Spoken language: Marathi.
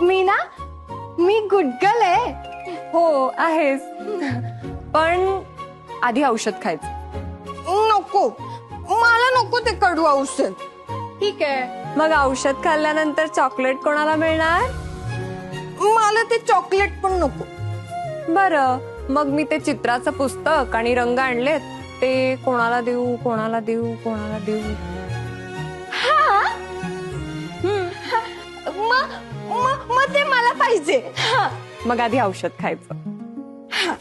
मी गुड गर्ल आहे. हो आहेस, पण आधी औषध खायचं. नको, मला नको ते कडू औषध. ठीक आहे, मग औषध खाल्ल्यानंतर चॉकलेट कोणाला मिळणार? मला ते चॉकलेट पण नको. बरं, मग मी ते चित्राचं पुस्तक आणि रंग आणलेत, ते कोणाला देऊ कोणाला देऊ कोणाला देऊ? हा, मग ते मला पाहिजे. मग आधी औषध खायचं. हा.